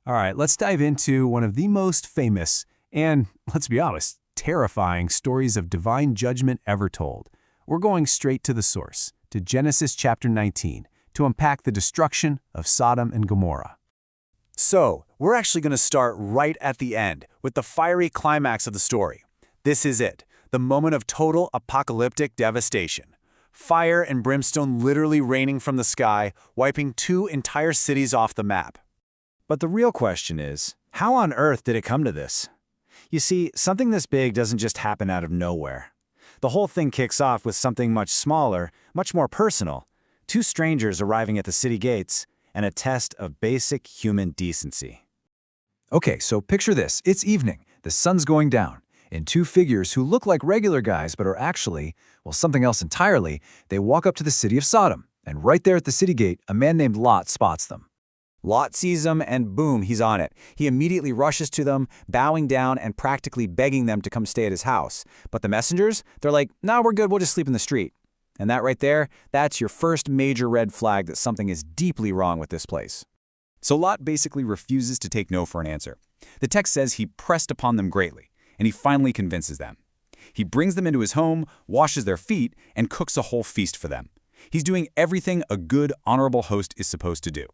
All right, let's dive into one of the most famous and, let's be honest, terrifying stories of divine judgment ever told. We're going straight to the source, to Genesis chapter 19, to unpack the destruction of Sodom and Gomorrah. So, we're actually going to start right at the end, with the fiery climax of the story. This is it, the moment of total apocalyptic devastation. Fire and brimstone literally raining from the sky, wiping two entire cities off the map. But the real question is, how on earth did it come to this? You see, something this big doesn't just happen out of nowhere. The whole thing kicks off with something much smaller, much more personal. Two strangers arriving at the city gates, and a test of basic human decency. Okay, so picture this. It's evening. The sun's going down. And two figures who look like regular guys but are actually, well, something else entirely, they walk up to the city of Sodom. And right there at the city gate, a man named Lot spots them. Lot sees them and boom, he's on it. He immediately rushes to them, bowing down and practically begging them to come stay at his house. But the messengers, they're like, "Nah, we're good, we'll just sleep in the street." And that right there, that's your first major red flag that something is deeply wrong with this place. So Lot basically refuses to take no for an answer. The text says he pressed upon them greatly, and he finally convinces them. He brings them into his home, washes their feet, and cooks a whole feast for them. He's doing everything a good, honorable host is supposed to do.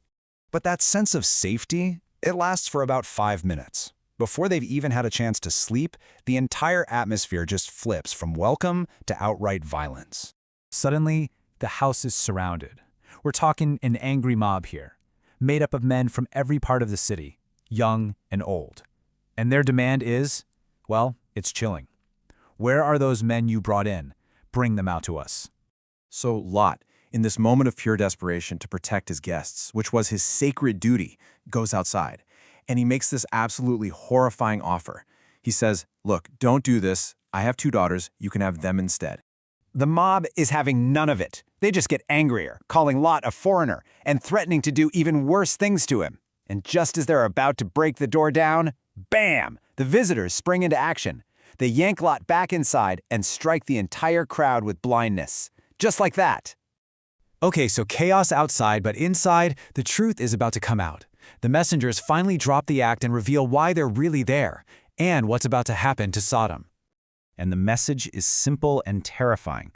But that sense of safety, it lasts for about 5 minutes. Before they've even had a chance to sleep, the entire atmosphere just flips from welcome to outright violence. Suddenly, the house is surrounded. We're talking an angry mob here, made up of men from every part of the city, young and old. And their demand is, well, it's chilling. Where are those men you brought in? Bring them out to us. So Lot, in this moment of pure desperation to protect his guests, which was his sacred duty, goes outside. And he makes this absolutely horrifying offer. He says, "Look, don't do this. I have 2 daughters. You can have them instead." The mob is having none of it. They just get angrier, calling Lot a foreigner and threatening to do even worse things to him. And just as they're about to break the door down, bam! The visitors spring into action. They yank Lot back inside and strike the entire crowd with blindness. Just like that. Okay, so chaos outside, but inside, the truth is about to come out. The messengers finally drop the act and reveal why they're really there, and what's about to happen to Sodom. And the message is simple and terrifying.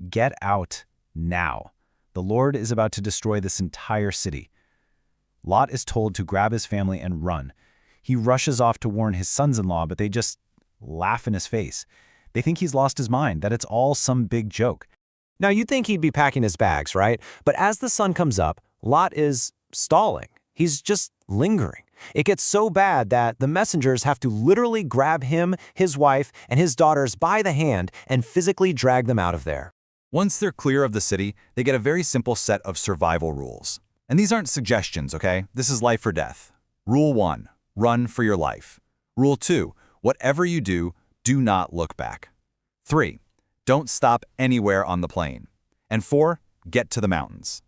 Get out now. The Lord is about to destroy this entire city. Lot is told to grab his family and run. He rushes off to warn his sons-in-law, but they just laugh in his face. They think he's lost his mind, that it's all some big joke. Now, you'd think he'd be packing his bags, right? But as the sun comes up, Lot is stalling. He's just lingering. It gets so bad that the messengers have to literally grab him, his wife, and his daughters by the hand and physically drag them out of there. Once they're clear of the city, they get a very simple set of survival rules. And these aren't suggestions, okay? This is life or death. Rule 1, run for your life. Rule 2, whatever you do, do not look back. 3, don't stop anywhere on the plain. And 4, get to the mountains.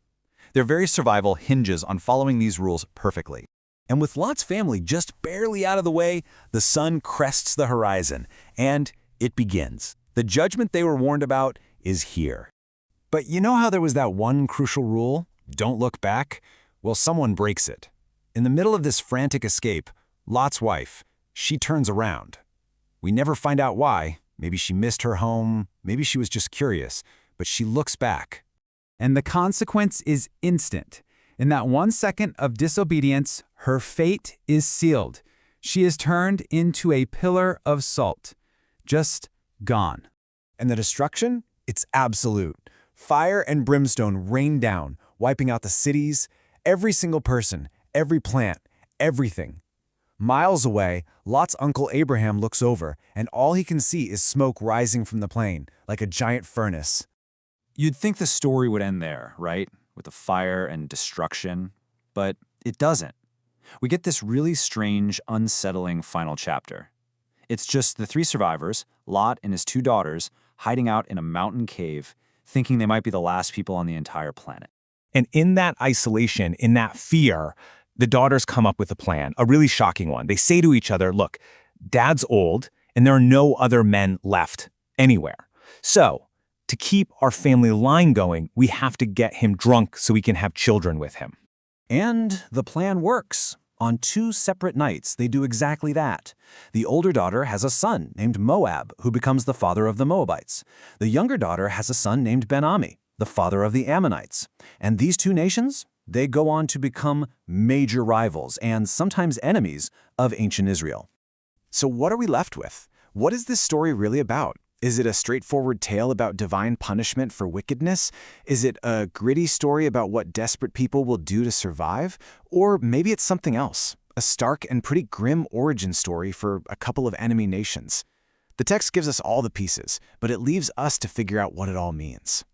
Their very survival hinges on following these rules perfectly. And with Lot's family just barely out of the way, the sun crests the horizon, and it begins. The judgment they were warned about is here. But you know how there was that one crucial rule? Don't look back? Well, someone breaks it. In the middle of this frantic escape, Lot's wife, she turns around. We never find out why. Maybe she missed her home, maybe she was just curious, but she looks back. And the consequence is instant. In that 1 second of disobedience, her fate is sealed. She is turned into a pillar of salt. Just gone. And the destruction? It's absolute. Fire and brimstone rain down, wiping out the cities, every single person, every plant, everything. Miles away, Lot's uncle Abraham looks over, and all he can see is smoke rising from the plain, like a giant furnace. You'd think the story would end there, right? With the fire and destruction, but it doesn't. We get this really strange, unsettling final chapter. It's just the 3 survivors, Lot and his 2 daughters, hiding out in a mountain cave, thinking they might be the last people on the entire planet. And in that isolation, in that fear, the daughters come up with a plan, a really shocking one. They say to each other, look, Dad's old, and there are no other men left anywhere. So, to keep our family line going, we have to get him drunk so we can have children with him. And the plan works. On 2 separate nights, they do exactly that. The older daughter has a son named Moab, who becomes the father of the Moabites. The younger daughter has a son named Ben-Ami, the father of the Ammonites. And these 2 nations, they go on to become major rivals and sometimes enemies of ancient Israel. So what are we left with? What is this story really about? Is it a straightforward tale about divine punishment for wickedness? Is it a gritty story about what desperate people will do to survive? Or maybe it's something else, a stark and pretty grim origin story for a couple of enemy nations. The text gives us all the pieces, but it leaves us to figure out what it all means.